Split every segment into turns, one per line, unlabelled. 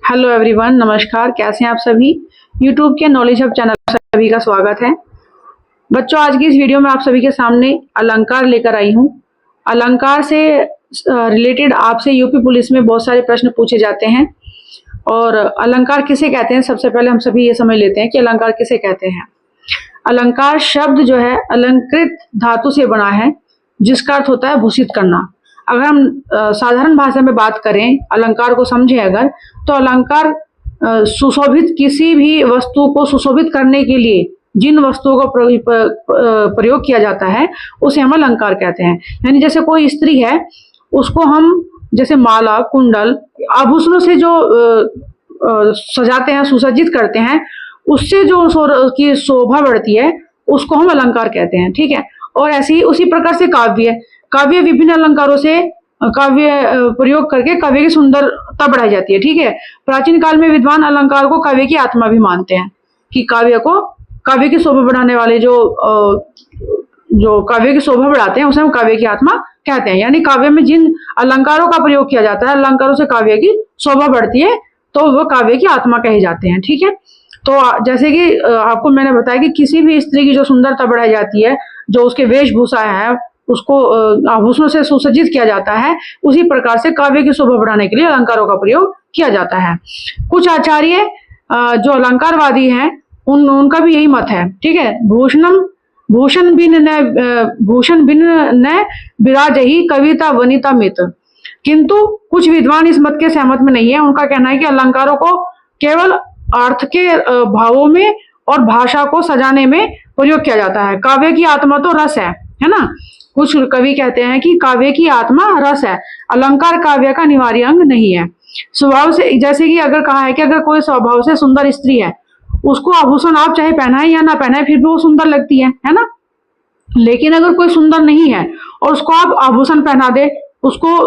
Hello everyone, नमस्कार। कैसे हैं आप सभी। यूट्यूब के नॉलेज हब चैनल पर सभी का स्वागत है। बच्चों, आज की इस वीडियो में आप सभी के सामने अलंकार लेकर आई हूँ। अलंकार से रिलेटेड आपसे यूपी पुलिस में बहुत सारे प्रश्न पूछे जाते हैं। और अलंकार किसे कहते हैं, सबसे पहले हम सभी ये समझ लेते हैं कि अलंकार किसे कहते हैं। अलंकार शब्द जो है अलंकृत धातु से बना है, जिसका अर्थ होता है भूषित करना। अगर हम साधारण भाषा में बात करें, अलंकार को समझें अगर, तो अलंकार सुशोभित, किसी भी वस्तु को सुशोभित करने के लिए जिन वस्तुओं का प्रयोग किया जाता है उसे हम अलंकार कहते हैं। यानी जैसे कोई स्त्री है, उसको हम जैसे माला, कुंडल, आभूषणों से जो सजाते हैं, सुसज्जित करते हैं, उससे जो की शोभा बढ़ती है उसको हम अलंकार कहते हैं। ठीक है। और ऐसे ही उसी प्रकार से काव्य विभिन्न अलंकारों से काव्य प्रयोग करके काव्य की सुंदरता बढ़ाई जाती है। ठीक है। प्राचीन काल में विद्वान अलंकार को काव्य की आत्मा भी मानते हैं कि काव्य की शोभा बढ़ाने वाले जो काव्य की शोभा बढ़ाते हैं उसे हम काव्य की आत्मा कहते हैं। यानी काव्य में जिन अलंकारों का प्रयोग किया जाता है, अलंकारों से काव्य की शोभा बढ़ती है, तो वो काव्य की आत्मा कहे जाते हैं। ठीक है। तो जैसे कि आपको मैंने बताया कि किसी भी स्त्री की जो सुंदरता बढ़ाई जाती है, जो उसके वेशभूषा है, उसको आभूषणों से सुसज्जित किया जाता है, उसी प्रकार से काव्य की शोभा बढ़ाने के लिए अलंकारों का प्रयोग किया जाता है। कुछ आचार्य जो अलंकारवादी हैं, उनका भी यही मत है। ठीक है। भूषण बिन न विराजहि कविता वनिता मित। किंतु कुछ विद्वान इस मत के सहमत में नहीं है। उनका कहना है कि अलंकारों को केवल अर्थ के भावों में और भाषा को सजाने में प्रयोग किया जाता है। काव्य की आत्मा तो रस है ना। कुछ कवि कहते हैं कि काव्य की आत्मा रस है, अलंकार काव्य का अनिवार्य अंग नहीं है। स्वभाव से, जैसे कि अगर कहा है कि अगर कोई स्वभाव से सुंदर स्त्री है, उसको आभूषण आप चाहे पहनाए या ना पहनाए, फिर भी वो सुंदर लगती है ना। लेकिन अगर कोई सुंदर नहीं है और उसको आप आभूषण पहना दे, उसको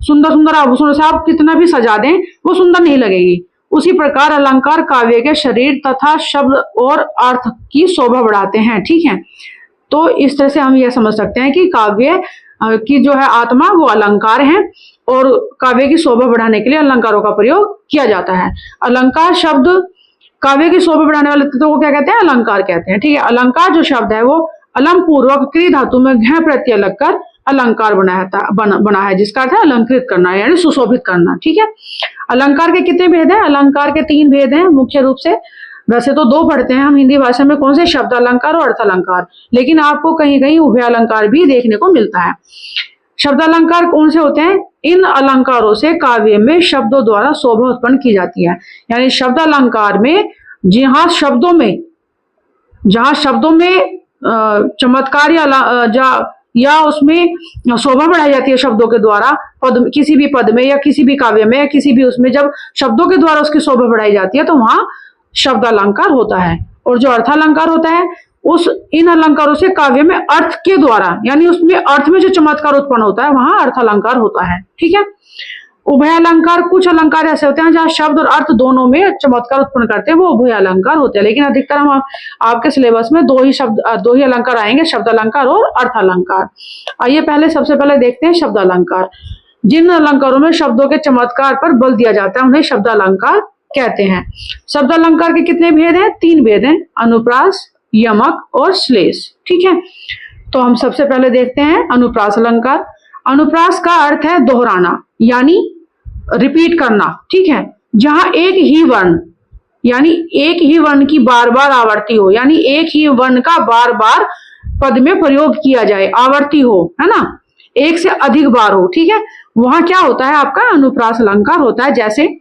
सुंदर सुंदर आभूषणों से आप कितना भी सजा दें, वो सुंदर नहीं लगेगी। उसी प्रकार अलंकार काव्य के शरीर तथा शब्द और अर्थ की शोभा बढ़ाते हैं। ठीक है। तो इस तरह से हम यह समझ सकते हैं कि काव्य की जो है आत्मा वो अलंकार है, और काव्य की शोभा बढ़ाने के लिए अलंकारों का प्रयोग किया जाता है। अलंकार शब्द काव्य की शोभा बढ़ाने वाले तत्वों को क्या कहते हैं? अलंकार कहते हैं। ठीक है। अलंकार जो शब्द है वो अलम पूर्वक क्री धातु में घ प्रत्यय लगकर अलंकार बना है, जिसका अर्थ है अलंकृत करना, यानी सुशोभित करना। ठीक है। अलंकार के कितने भेद हैं? अलंकार के 3 भेद हैं मुख्य रूप से। वैसे तो 2 पढ़ते हैं हम हिंदी भाषा में, कौन से? शब्द अलंकार और अर्थ अलंकार। लेकिन आपको कहीं कहीं उभय अलंकार भी देखने को मिलता है। शब्द अलंकार कौन से होते हैं? इन अलंकारों से काव्य में शब्दों द्वारा शोभा उत्पन्न की जाती है। यानी शब्द अलंकार में जहां शब्दों में चमत्कार या उसमें शोभा बढ़ाई जाती है शब्दों के द्वारा, किसी भी पद में या किसी भी काव्य में या किसी भी उसमें जब शब्दों के द्वारा उसकी शोभा बढ़ाई जाती है, तो वहां शब्द अलंकार होता है। और जो अर्थ अलंकार होता है, इन अलंकारों से काव्य में अर्थ के द्वारा, यानी उसमें अर्थ में जो चमत्कार उत्पन्न होता है, वहां अर्थ अलंकार होता है। ठीक है। उभय अलंकार, कुछ अलंकार ऐसे होते हैं जहां शब्द और अर्थ दोनों में चमत्कार उत्पन्न करते हैं, वो उभय अलंकार होते हैं। लेकिन अधिकतर हम आपके सिलेबस में दो ही अलंकार आएंगे, शब्द अलंकार और अर्थ अलंकार। आइए सबसे पहले देखते हैं शब्द अलंकार। जिन अलंकारों में शब्दों के चमत्कार पर बल दिया जाता है उन्हें शब्द अलंकार कहते हैं। शब्द अलंकार के कितने भेद हैं? 3 भेद हैं, अनुप्रास, यमक और श्लेष। ठीक है। तो हम सबसे पहले देखते हैं अनुप्रास अलंकार। अनुप्रास का अर्थ है दोहराना, यानी रिपीट करना। ठीक है। जहां एक ही वर्ण की बार बार आवर्ती हो, यानी एक ही वर्ण का बार बार पद में प्रयोग किया जाए, आवर्ती हो, है ना, एक से अधिक बार हो। ठीक है। वहां क्या होता है? आपका अनुप्रास अलंकार होता है। जैसे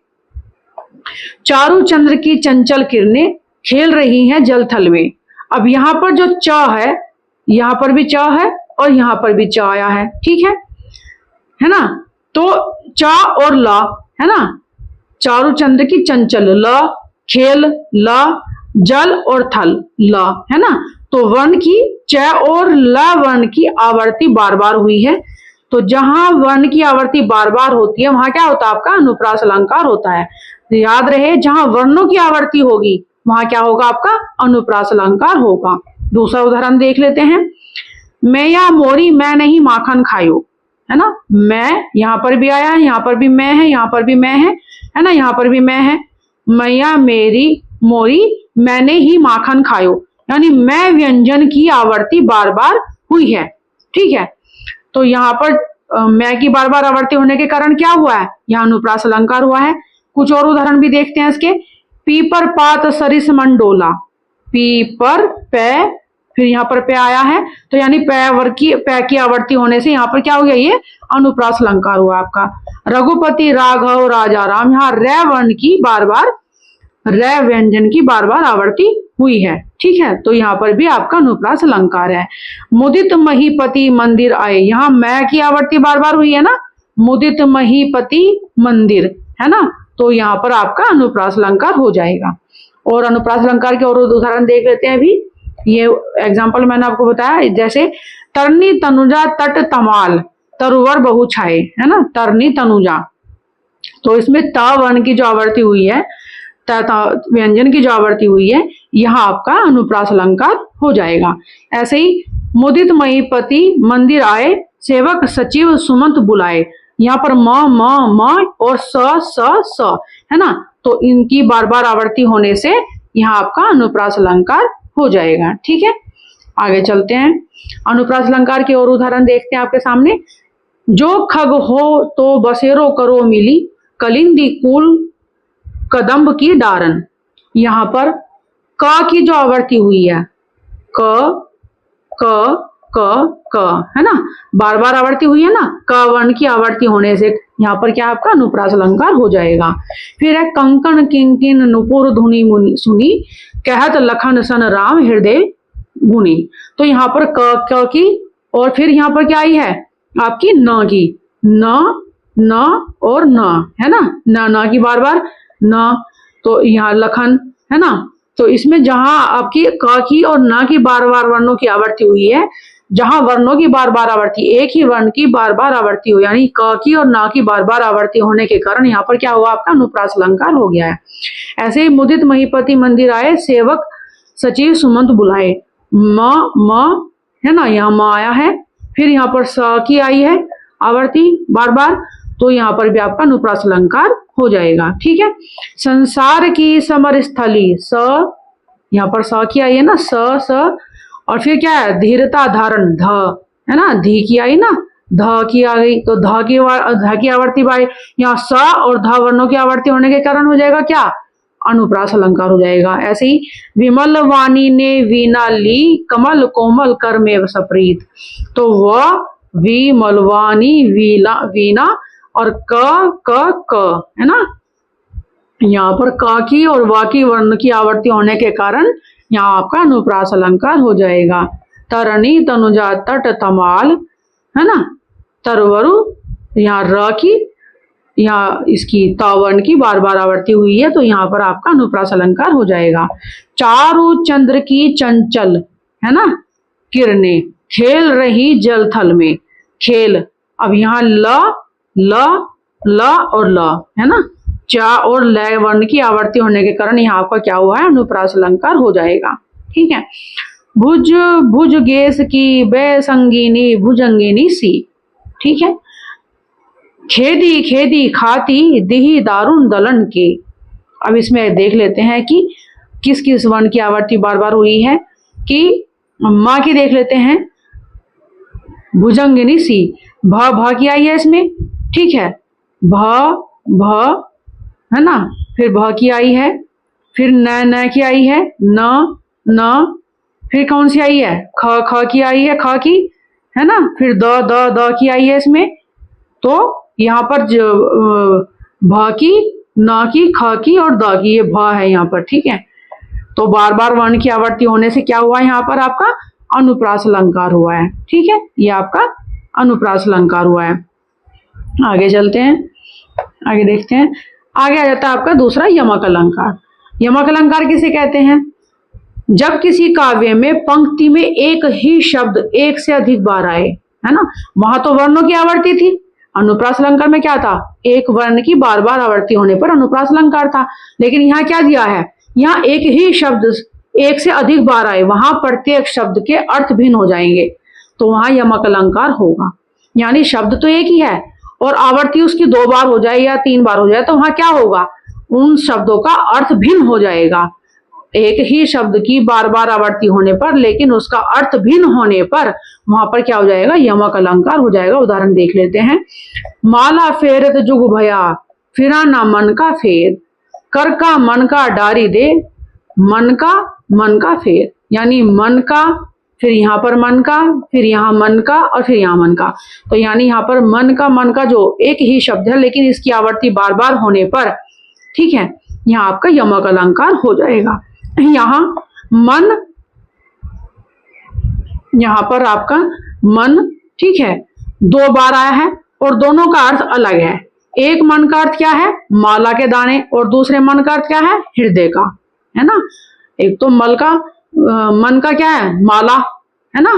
चारू चंद्र की चंचल किरणें खेल रही हैं जल थल में। अब यहाँ पर जो च है, यहाँ पर भी च है और यहाँ पर भी च आया है। ठीक है ना। तो च और ल, है ना, चारू चंद्र की चंचल, ल, खेल, ल, जल और थल, ल, है ना। तो वर्ण की च और ल वर्ण की आवर्ती बार बार हुई है। तो जहां वर्ण की आवर्ती बार बार होती है वहां क्या होता है? आपका अनुप्रास अलंकार होता है। याद रहे, जहां वर्णों की आवर्ती होगी वहां क्या होगा? आपका अनुप्रास अलंकार होगा। दूसरा उदाहरण देख लेते हैं। मैं या मोरी मैं नहीं माखन खायो, है ना। मैं, यहाँ पर भी आया है, यहाँ पर भी मैं है, यहाँ पर भी मैं है। है ना, यहाँ पर भी मैं है, मैया मेरी मोरी मैंने ही माखन खायो, यानी मैं व्यंजन की आवर्ती बार बार हुई है। ठीक है, तो यहाँ पर मैं की बार बार आवर्ती होने के कारण क्या हुआ है, यहाँ अनुप्रास अलंकार हुआ है। कुछ और उदाहरण भी देखते हैं इसके। पीपर पात सरिस मंडोला, पीपर पे, फिर यहाँ पर पे आया है, तो यानी पे की आवर्ती होने से यहाँ पर क्या हो गया, ये अनुप्रास अलंकार हुआ आपका। रघुपति राघव राजा राम, यहाँ रे वर्ण की बार बार, रे व्यंजन की बार बार आवर्ती हुई है। ठीक है, तो यहाँ पर भी आपका अनुप्रास अलंकार है। मुदित महीपति मंदिर आए, यहाँ मैं की आवर्ती बार बार हुई है ना, मुदित महीपति मंदिर, है ना, तो यहाँ पर आपका अनुप्रास अलंकार हो जाएगा। और अनुप्रास अलंकार के और उदाहरण देख लेते हैं अभी। ये एग्जाम्पल मैंने आपको बताया, जैसे तरनी तनुजा तट तमाल तरुवर बहु छाए, है ना, तरनी तनुजा, तो इसमें त वर्ण की जो आवर्ती हुई है, व्यंजन की जो आवर्ती हुई है, यहाँ आपका अनुप्रास अलंकार हो जाएगा। ऐसे ही मुदित महीपति मंदिर आए सेवक सचिव सुमंत बुलाए, यहाँ पर म और स है ना, तो इनकी बार बार आवर्ती होने से यहाँ आपका अनुप्रास अलंकार हो जाएगा। ठीक है, आगे चलते हैं। अनुप्रास अलंकार के और उदाहरण देखते हैं आपके सामने। जो खग हो तो बसेरो करो मिली, कलिंदी कुल कदम्ब की डारन, यहाँ पर क की जो आवर्ती हुई है, क क क क, है ना, बार बार आवर्ती हुई है ना, क वर्ण की आवर्ती होने से यहाँ पर क्या आपका अनुप्रास अलंकार हो जाएगा। फिर है कंकण किंकिन नुपुर धुनी मुनि सुनी, कहत लखन सन राम हृदय गुनी, तो यहाँ पर क की, और फिर यहाँ पर क्या आई है आपकी न की, न और न, है ना, न की बार बार न, तो यहाँ लखन, है ना, तो इसमें जहां आपकी क की और न की बार बार वर्णों की आवर्ती हुई है, जहां वर्णों की बार बार आवर्ती, एक ही वर्ण की बार बार आवर्ती हो, यानी क की और न की बार बार आवर्ती होने के कारण यहाँ पर क्या हुआ आपका अनुप्रास अलंकार हो गया है। ऐसे ही मुदित महीपति मंदिर आए सेवक सचिव सुमंत बुलाए, म है ना, यहाँ म आया है, फिर यहाँ पर स की आई है आवर्ती बार बार, तो यहाँ पर भी आपका अनुप्रास अलंकार हो जाएगा। ठीक है, संसार की समर स्थली, स, यहाँ पर स की आई है ना, स, और फिर क्या है धीरता धारण, ध, है ना, धी की आई ना, ध की आ गई, तो ध की आवर्ती बाई, यहाँ स और ध वर्णों की आवर्ती होने के कारण हो जाएगा क्या अनुप्रास अलंकार हो जाएगा। ऐसे ही विमल वाणी ने वीणा ली, कमल कोमल कर में सप्रीत, तो वह विमलवाणी वीणा और क है ना, यहाँ पर क की और वा की वर्ण की आवर्ती होने के कारण यहाँ आपका अनुप्रास अलंकार हो जाएगा। तरणी तनुजा तट तमाल, है ना, तरवरु, यहाँ र की, यहाँ इसकी तावर्ण की बार बार आवर्ती हुई है, तो यहाँ पर आपका अनुप्रास अलंकार हो जाएगा। चारु चंद्र की चंचल, है ना, किरने खेल रही जल थल में, खेल, अब यहाँ ल और ल, है ना, चा और लय वर्ण की आवर्ती होने के कारण यहाँ आपका क्या हुआ है अनुप्रास अलंकार हो जाएगा। ठीक है, भुज भुज गेस की बे संगीनी भुजंगिनी सी, ठीक है, खेदी खेदी खाती दिही दारुण दलन के, अब इसमें देख लेते हैं कि किस किस वर्ण की आवर्ती बार बार हुई है, कि माँ की देख लेते हैं, भुजंगिनी सी, भ की आई है इसमें, ठीक है, भ है ना, फिर भ की आई है, फिर न की आई है, न, फिर कौन सी आई है ख की आई है, ख की, है ना, फिर द की आई है इसमें, तो यहाँ पर भ की, न की, ख की और द की, ये भ है यहाँ पर। ठीक है, तो बार बार वर्ण की आवर्ती होने से क्या हुआ यहाँ पर आपका अनुप्रास अलंकार हुआ है। ठीक है, ये आपका अनुप्रास अलंकार हुआ है। आगे चलते हैं, आगे देखते हैं। आगे आ जाता है आपका दूसरा यमक अलंकार। यमक अलंकार किसे कहते हैं? जब किसी काव्य में पंक्ति में एक ही शब्द एक से अधिक बार आए, है ना, वहां तो वर्णों की आवर्ती थी, अनुप्रास अलंकार में क्या था, एक वर्ण की बार बार आवर्ती होने पर अनुप्रास अलंकार था। लेकिन यहाँ क्या दिया है, यहाँ एक ही शब्द एक से अधिक बार आए, वहां प्रत्येक शब्द के अर्थ भिन्न हो जाएंगे, तो वहां यमक अलंकार होगा। यानी शब्द तो एक ही है और आवर्ती उसकी 2 बार हो जाए या 3 बार हो जाए तो वहां क्या होगा, उन शब्दों का अर्थ भिन्न हो जाएगा। एक ही शब्द की बार बार आवर्ती होने पर लेकिन उसका अर्थ भिन्न होने पर वहां पर क्या हो जाएगा, यमक अलंकार हो जाएगा। उदाहरण देख लेते हैं। माला फेरत जुग भया, फिरा ना मन का फेर, कर का मन का डारी दे, मन का फेर। यानी मन का, फिर यहाँ पर मन का, फिर यहाँ मन का और फिर यहाँ मन का। तो यानी यहाँ पर मन का जो एक ही शब्द है लेकिन इसकी आवर्ती बार बार होने पर, ठीक है, यहाँ आपका यमक अलंकार हो जाएगा। यहाँ मन, यहाँ पर आपका मन, ठीक है, 2 बार आया है और दोनों का अर्थ अलग है। एक मन का अर्थ क्या है, माला के दाने, और दूसरे मन का अर्थ क्या है, हृदय का, है ना। एक तो मन का क्या है, माला, है ना,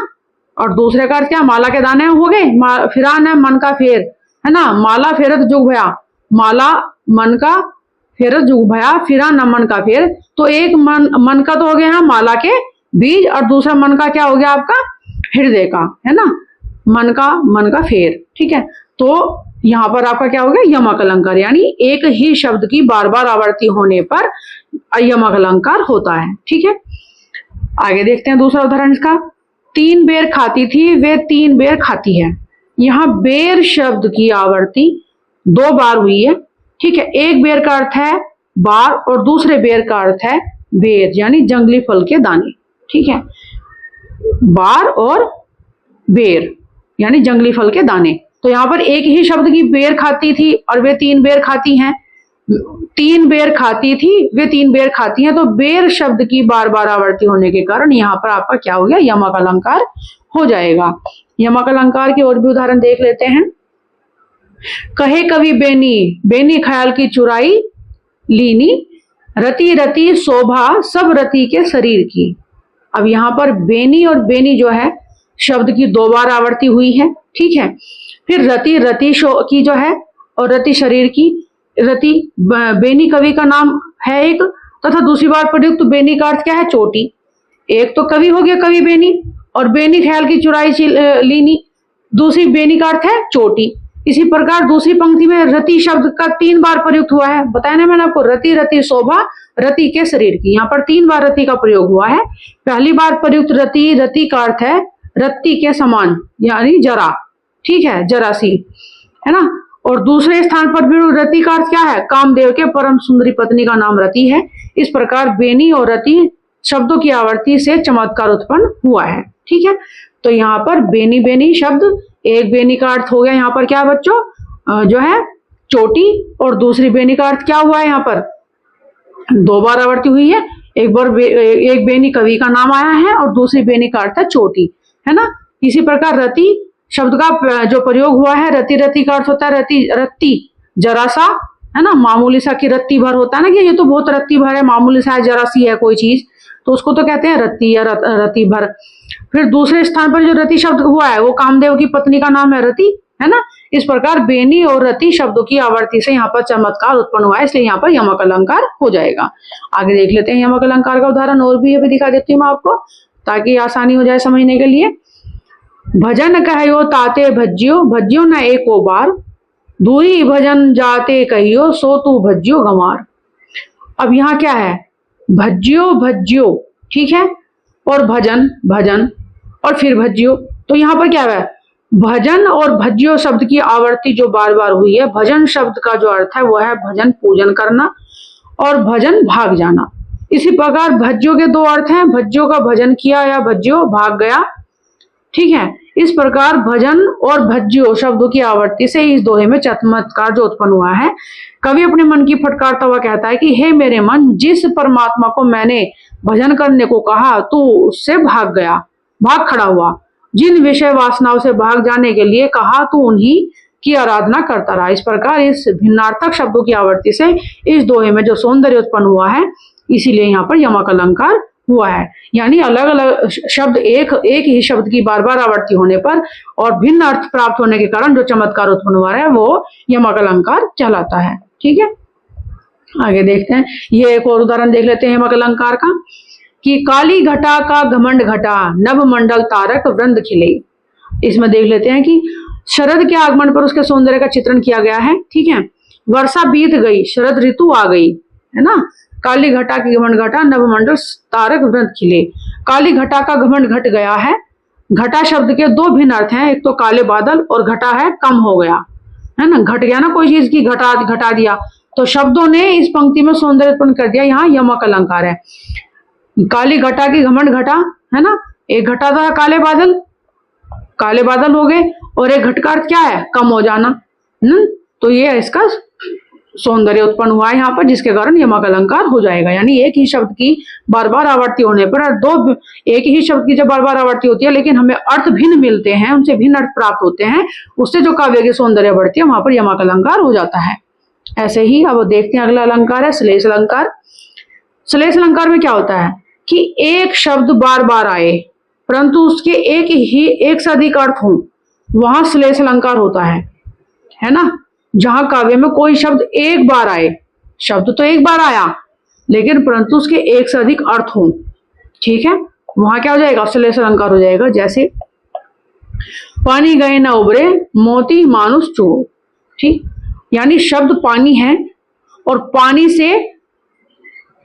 और दूसरे का अर्थ क्या, माला के दाने हो गए। फिरान है मन का फेर, है ना, माला फेरत जुग भया, माला मन का फेरत जुग भया, फिरा न मन का फेर। तो एक मन का तो हो गया है माला के बीज, और दूसरा मन का क्या हो गया आपका, हृदय का, है ना, मन का फेर, ठीक है। तो यहाँ पर आपका क्या हो गया, यमक अलंकार। यानी एक ही शब्द की बार बार आवर्ती होने पर यमक अलंकार होता है, ठीक है। आगे देखते हैं दूसरा उदाहरण इसका। 3 बेर खाती थी वे 3 बेर खाती है। यहाँ बेर शब्द की आवर्ती 2 बार हुई है, ठीक है। एक बेर का अर्थ है बार और दूसरे बेर का अर्थ है बेर, यानी जंगली फल के दाने, ठीक है। बार और बेर यानी जंगली फल के दाने। तो यहाँ पर एक ही शब्द की बेर खाती थी और वे 3 बेर खाती हैं। 3 बेर खाती थी वे 3 बेर खाती हैं। तो बेर शब्द की बार बार आवर्ती होने के कारण यहाँ पर आपका क्या हो गया, यमक अलंकार हो जाएगा। यमक अलंकार के और भी उदाहरण देख लेते हैं। कहे कवि बेनी, बेनी ख्याल की चुराई लीनी, रति रति शोभा सब रति के शरीर की। अब यहाँ पर बेनी और बेनी जो है शब्द की 2 बार आवर्ती हुई है, ठीक है। फिर रति रति की जो है और रति शरीर की। रति बेनी कवि का नाम है एक, तथा दूसरी बार प्रयुक्त बेनी का अर्थ क्या है, चोटी। एक तो कवि हो गया कवि बेनी, और बेनी ख्याल की चुराई लीनी, दूसरी बेनी का अर्थ है चोटी। इसी प्रकार दूसरी पंक्ति में रति शब्द का 3 बार प्रयुक्त हुआ है। बताया ना मैंने आपको, रति रति शोभा रति के शरीर की। यहाँ पर 3 बार रति का प्रयोग हुआ है। पहली बार प्रयुक्त रति, रति का अर्थ है रत्ती के समान, यानी जरा, ठीक है, जरा सी, है ना। और दूसरे स्थान पर भी रति का अर्थ क्या है, कामदेव के परम सुंदरी पत्नी का नाम रति है। इस प्रकार बेनी और रति शब्दों की आवर्ती से चमत्कार उत्पन्न हुआ है, ठीक है। तो यहाँ पर बेनी बेनी शब्द, एक बेनी का अर्थ हो गया यहाँ पर क्या है बच्चों, जो है चोटी, और दूसरी बेनी का अर्थ क्या हुआ है, यहाँ पर 2 बार आवर्ती हुई है। एक बेनी कवि का नाम आया है और दूसरी बेनी का अर्थ है चोटी, है ना। इसी प्रकार रति शब्द का जो प्रयोग हुआ है, रति रति का अर्थ होता है रत्ती जरा सा, है ना, मामूली सा, की रत्ती भर होता है ना, कि ये तो बहुत रत्ती भर है, मामूली सा है, जरा सी है कोई चीज, तो उसको तो कहते हैं रत्ती या रति भर। फिर दूसरे स्थान पर जो रति शब्द हुआ है वो कामदेव की पत्नी का नाम है रति, है ना। इस प्रकार बेनी और रति शब्दों की आवर्ती से यहाँ पर चमत्कार उत्पन्न हुआ है, इसलिए यहाँ पर यमक अलंकार हो जाएगा। आगे देख लेते हैं यमक अलंकार का उदाहरण, और भी अभी दिखा देती हूँ मैं आपको ताकि आसानी हो जाए समझने के लिए। भजन कहो ताते भज्यो, भज्यो न एको बार, दूरी भजन जाते कहियो, सो तू भज्यो गंवार। अब यहाँ क्या है, भज्यो भज्यो, ठीक है, और भजन भजन और फिर भज्यो। तो यहाँ पर क्या है, भजन और भज्यो शब्द की आवर्ती जो बार बार हुई है। भजन शब्द का जो अर्थ है वो है भजन पूजन करना, और भजन भाग जाना। इसी प्रकार भज्यो के 2 अर्थ हैं, भज्यो का भजन किया या भज्यो भाग गया, ठीक है। इस प्रकार भजन और भज्यो शब्दों की आवर्ती से इस दोहे में चमत्कार जो उत्पन्न हुआ है। कवि अपने मन की फटकारता हुआ कहता है कि हे मेरे मन, जिस परमात्मा को मैंने भजन करने को कहा तू उससे भाग खड़ा हुआ। जिन विषय वासनाओं से भाग जाने के लिए कहा तू उन्हीं की आराधना करता रहा। इस प्रकार इस भिन्नार्थक शब्दों की आवर्ती से इस दोहे में जो सौंदर्य उत्पन्न हुआ है, इसीलिए यहाँ पर यमक अलंकार हुआ है। यानी अलग अलग शब्द एक ही शब्द की बार बार आवर्ती होने पर और भिन्न अर्थ प्राप्त होने के कारण जो चमत्कार उत्पन्न हुआ है वो यमक अलंकार कहलाता है, ठीक है। आगे देखते हैं, ये एक और उदाहरण देख लेते हैं यमक अलंकार का, कि काली घटा का घमंड घटा, नभ मंडल तारक वृंद खिले। इसमें देख लेते हैं कि शरद के आगमन पर उसके सौंदर्य का चित्रण किया गया है। ठीक है, वर्षा बीत गई, शरद ऋतु आ गई, है ना। काली घटा की घमंड घटा, नवमंडल तारक वृंद खिले। काली घटा का घमंड घट गया है। घटा शब्द के दो भिन्न अर्थ हैं, एक तो काले बादल और घटा है कम हो गया, है ना। घट गया ना कोई चीज की, घटा दिया, तो शब्दों ने इस पंक्ति में सौंदर्य उत्पन्न कर दिया। यहाँ यमक अलंकार है। काली घटा की घमंड घटा, है ना, एक घटा था काले बादल हो गए, और एक घट का अर्थ क्या है, कम हो जाना। तो ये इसका सौंदर्य उत्पन्न हुआ है यहाँ पर, जिसके कारण यमक अलंकार हो जाएगा। यानी एक ही शब्द की बार बार आवर्ती होने पर, एक ही शब्द की जब बार बार आवर्ती होती है लेकिन हमें अर्थ भिन्न मिलते हैं, उनसे भिन्न अर्थ प्राप्त होते हैं, उससे जो काव्य की सौंदर्य बढ़ती है वहां पर यमक अलंकार हो जाता है। ऐसे ही अब देखते हैं अगला अलंकार है श्लेष अलंकार। श्लेष अलंकार में क्या होता है कि एक शब्द बार बार आए परंतु उसके एक से अधिक अर्थ हो, वहां श्लेष अलंकार होता है ना। जहां काव्य में कोई शब्द एक बार आए, शब्द तो एक बार आया लेकिन परंतु उसके एक से अधिक अर्थ हो, ठीक है, वहां क्या हो जाएगा, श्लेष अलंकार हो जाएगा। जैसे पानी गए न उबरे, मोती मानुष चोर। ठीक, यानी शब्द पानी है और पानी से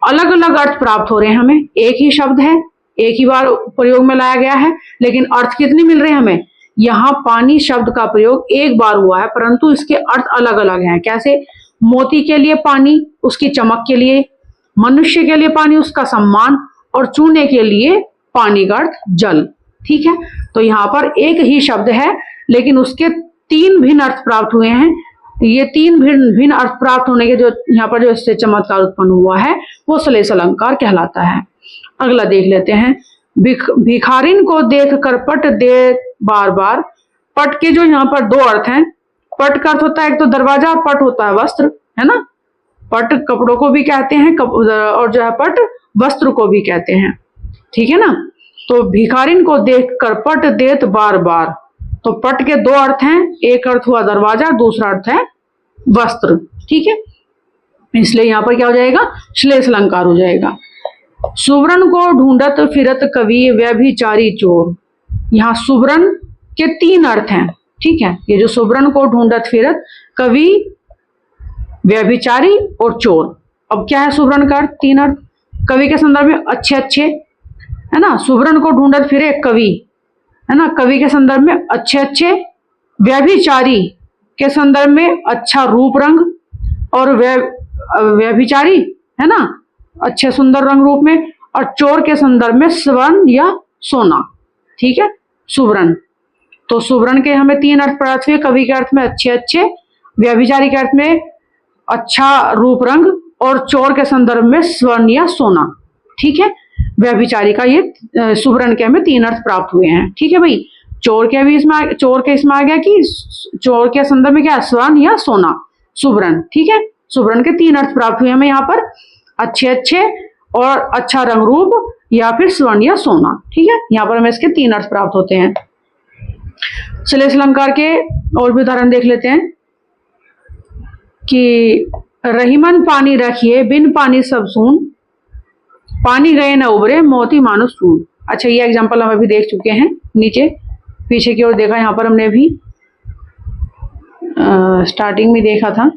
अलग अलग अर्थ प्राप्त हो रहे हैं हमें। एक ही शब्द है, एक ही बार प्रयोग में लाया गया है, लेकिन अर्थ कितने मिल रहे हैं हमें। यहाँ पानी शब्द का प्रयोग एक बार हुआ है परंतु इसके अर्थ अलग अलग हैं। कैसे, मोती के लिए पानी उसकी चमक के लिए, मनुष्य के लिए पानी उसका सम्मान, और चूने के लिए पानी का अर्थ जल। ठीक है, तो यहाँ पर एक ही शब्द है लेकिन उसके तीन भिन्न अर्थ प्राप्त हुए हैं। ये तीन भिन्न अर्थ प्राप्त होने के जो यहाँ पर जो इससे चमत्कार उत्पन्न हुआ है वो श्लेष अलंकार कहलाता है। अगला देख लेते हैं। भिखारिन को देख कर पट दे बार बार। पट के जो यहाँ पर दो अर्थ हैं, पट का अर्थ होता है एक तो दरवाजा, और पट होता है वस्त्र, है ना। पट कपड़ों को भी कहते हैं और जो है पट वस्त्र को भी कहते हैं, ठीक है ना। तो भिखारिन को देख कर पट देत बार बार, तो पट के दो अर्थ हैं, एक अर्थ हुआ दरवाजा, दूसरा अर्थ है वस्त्र। ठीक है, इसलिए यहाँ पर क्या हो जाएगा, श्लेष अलंकार हो जाएगा। सुवर्ण को ढूंढत फिरत कवि व्यभिचारी चोर। यहाँ सुवर्ण के तीन अर्थ हैं। ठीक है, ये जो सुवर्ण को ढूंढत फिरत कवि व्यभिचारी और चोर। अब क्या है सुवर्ण का अर्थ, तीन अर्थ। कवि के संदर्भ में अच्छे अच्छे, है ना, सुवर्ण को ढूंढत फिरे कवि, है ना, कवि के संदर्भ में अच्छे अच्छे। व्यभिचारी के संदर्भ में अच्छा रूप रंग, और व्यभिचारी, है ना, अच्छे सुंदर रंग रूप में, और चोर के संदर्भ में स्वर्ण या सोना। ठीक है, सुवर्ण, तो सुवर्ण के हमें तीन अर्थ प्राप्त हुए, कवि के अर्थ में अच्छे अच्छे, व्यभिचारी के अर्थ में अच्छा रूप रंग, और चोर के संदर्भ में स्वर्ण या सोना। ठीक है, व्यभिचारी का ये सुवर्ण के हमें तीन अर्थ प्राप्त हुए हैं। ठीक है भाई, चोर के इसमें आ गया कि चोर के संदर्भ में क्या, स्वर्ण या सोना, सुवर्ण। ठीक है, सुवर्ण के तीन अर्थ प्राप्त हुए हमें यहाँ पर, अच्छे अच्छे और अच्छा रंग रूप, या फिर स्वर्ण या सोना। ठीक है, यहाँ पर हमें इसके तीन अर्थ प्राप्त होते हैं। श्लेष अलंकार के और भी उदाहरण देख लेते हैं कि रहीमन पानी रखिए बिन पानी सब सून, पानी गए न उबरे मोती मानुष चून। अच्छा, ये एग्जांपल हम अभी देख चुके हैं, नीचे पीछे की ओर देखा, यहाँ पर हमने अभी स्टार्टिंग में देखा था।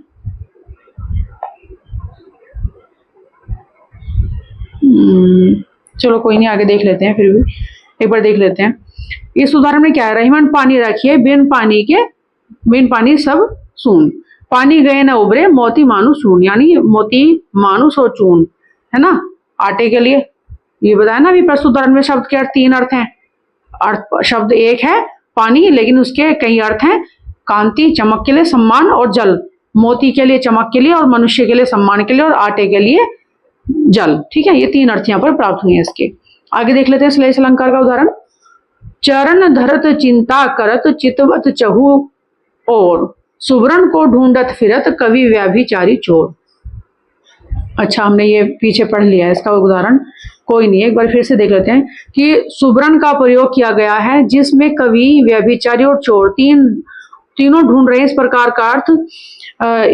चलो कोई नहीं, आगे देख लेते हैं, फिर भी एक बार देख लेते हैं। इस उदाहरण में क्या है, रहीमन पानी रखिए बिन पानी सब सून, पानी गए न उबरे मोती मानुष चून। यानी मोती मानुष और चून, है ना, आटे के लिए। ये बताया ना अभी प्रस्तुत उदाहरण में शब्द के अर्थ तीन अर्थ हैं। अर्थ शब्द एक है पानी, लेकिन उसके कई अर्थ हैं, कांति चमक के लिए, सम्मान और जल। मोती के लिए चमक के लिए, और मनुष्य के लिए सम्मान के लिए, और आटे के लिए जल। ठीक है, ये तीन अर्थ यहाँ पर प्राप्त हुए हैं इसके। आगे देख लेते हैं श्लेष अलंकार का उदाहरण। चरण धरत चिंता करत चितवत चहु और, सुवर्ण को ढूंढत फिरत कवि व्यभिचारी चोर। अच्छा, हमने ये पीछे पढ़ लिया है इसका उदाहरण, कोई नहीं, एक बार फिर से देख लेते हैं कि सुवर्ण का प्रयोग किया गया है जिसमें कवि व्यभिचारी और चोर तीनों ढूंढ रहे हैं इस प्रकार का अर्थ।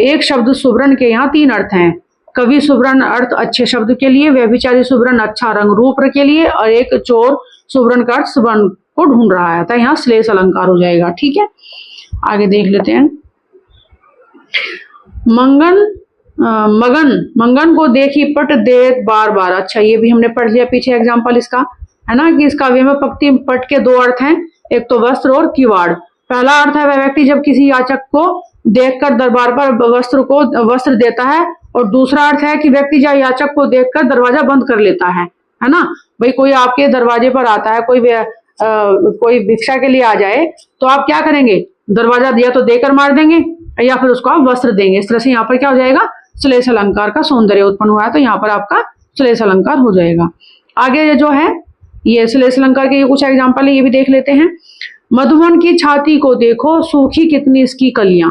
एक शब्द सुवर्ण के यहाँ तीन अर्थ हैं। कवि सुवर्ण अर्थ अच्छे शब्द के लिए, व्यभिचारी सुवर्ण अच्छा रंग रूप के लिए, और एक चोर सुवर्ण का अर्थ सुवर्ण को ढूंढ रहा है, तो यहाँ श्लेष अलंकार हो जाएगा। ठीक है, आगे देख लेते हैं। मंगन को देखी पट देत बार बार। अच्छा, ये भी हमने पढ़ लिया पीछे एग्जाम्पल इसका, है ना, कि इस काव्य में पक्ति पट के दो अर्थ हैं, एक तो वस्त्र और किवाड़। पहला अर्थ है वह व्यक्ति जब किसी याचक को देखकर दरबार पर वस्त्र देता है, और दूसरा अर्थ है कि व्यक्ति जब याचक को देखकर दरवाजा बंद कर लेता है ना। भाई कोई आपके दरवाजे पर आता है, कोई भिक्षा के लिए आ जाए, तो आप क्या करेंगे, दरवाजा दिया तो देकर मार देंगे या फिर उसको आप वस्त्र देंगे। इस तरह से यहाँ पर क्या हो जाएगा, श्लेष अलंकार का सौंदर्य उत्पन्न हुआ है, तो यहाँ पर आपका श्लेष अलंकार हो जाएगा। आगे जो है ये श्लेष अलंकार के कुछ एग्जाम्पल है, ये भी देख लेते हैं। मधुवन की छाती को देखो, सूखी कितनी इसकी कलियां।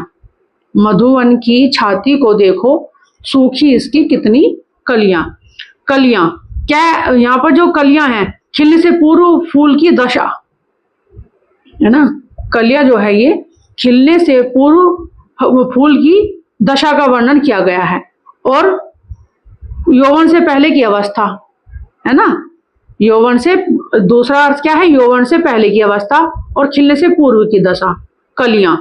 मधुवन की छाती को देखो, सूखी इसकी कितनी कलियां। कलियां क्या, यहाँ पर जो कलियां हैं, खिलने से पूर्व फूल की दशा, है ना। कलियां जो है ये खिलने से पूर्व फूल की दशा का वर्णन किया गया है, और यौवन से पहले की अवस्था, है ना। यौवन से, दूसरा अर्थ क्या है, यौवन से पहले की अवस्था और खिलने से पूर्व की दशा, कलियां।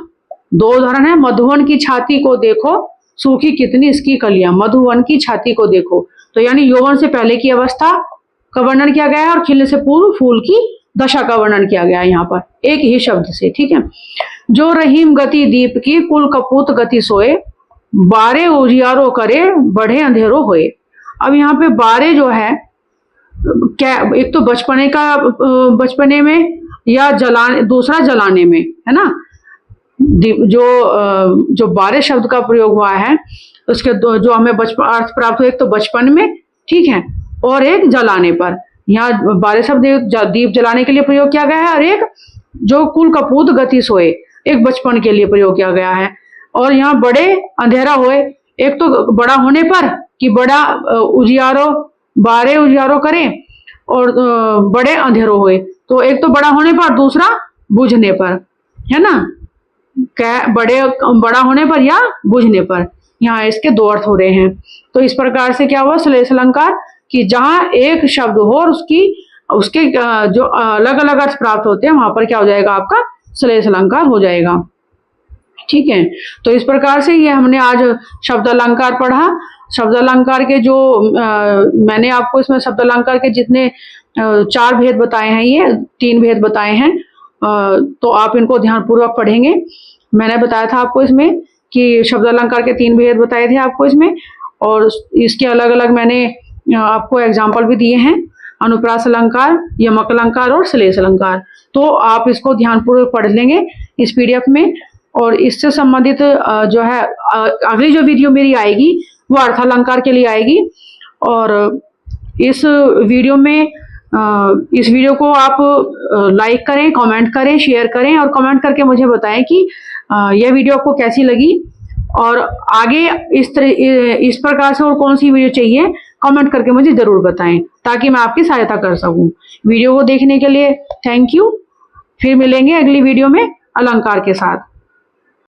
दो उदाहरण है, मधुवन की छाती को देखो, सूखी कितनी इसकी कलियां। मधुवन की छाती को देखो, तो यानी यौवन से पहले की अवस्था का वर्णन किया गया है, और खिलने से पूर्व फूल की दशा का वर्णन किया गया है यहाँ पर एक ही शब्द से, ठीक है। जो रहीम गति दीप की, कुल कपूत गति सोए, बारे उजियारो करे, बढ़े अंधेरो होए। अब यहाँ पे बारे जो है क्या, एक तो बचपने में या दूसरा जलाने में, है ना। जो बारे शब्द का प्रयोग हुआ है उसके जो हमें अर्थ प्राप्त हुए, एक तो बचपन में, ठीक है, और एक जलाने पर। यहाँ बारे शब्द दीप जलाने के लिए प्रयोग किया गया है, और एक जो कुल कपूत गति सोए, एक बचपन के लिए प्रयोग किया गया है। और यहाँ बड़े अंधेरा होए, एक तो बड़ा होने पर कि बड़ा उजियारो, बारे उजियारो करें, और बड़े अंधेरो होए, तो एक तो बड़ा होने पर, दूसरा बुझने पर, है ना। बड़ा होने पर या बुझने पर, यहाँ इसके दो अर्थ हो रहे हैं। तो इस प्रकार से क्या हुआ, श्लेष अलंकार, कि जहां एक शब्द हो और उसके जो अलग अलग अर्थ प्राप्त होते हैं, वहां पर क्या हो जाएगा, आपका श्लेष अलंकार हो जाएगा, ठीक है। तो इस प्रकार से ये हमने आज शब्द अलंकार पढ़ा। शब्द अलंकार के जो मैंने आपको इसमें शब्द अलंकार के जितने 4 भेद बताए हैं, ये 3 भेद बताए हैं, तो आप इनको ध्यानपूर्वक पढ़ेंगे। मैंने बताया था आपको इसमें कि शब्द अलंकार के 3 भेद बताए थे आपको इसमें, और इसके अलग अलग मैंने आपको एग्जाम्पल भी दिए हैं, अनुप्रास अलंकार, यमक अलंकार और श्लेष अलंकार। तो आप इसको ध्यानपूर्वक पढ़ लेंगे इस पीडीएफ में। और इससे संबंधित जो है अगली जो वीडियो मेरी आएगी वो अर्थ अलंकार के लिए आएगी। और इस वीडियो को आप लाइक करें, कमेंट करें, शेयर करें, और कमेंट करके मुझे बताएं कि यह वीडियो आपको कैसी लगी, और आगे इस प्रकार से और कौन सी वीडियो चाहिए, कमेंट करके मुझे जरूर बताएं, ताकि मैं आपकी सहायता कर सकूं। वीडियो को देखने के लिए थैंक यू। फिर मिलेंगे अगली वीडियो में अलंकार के साथ।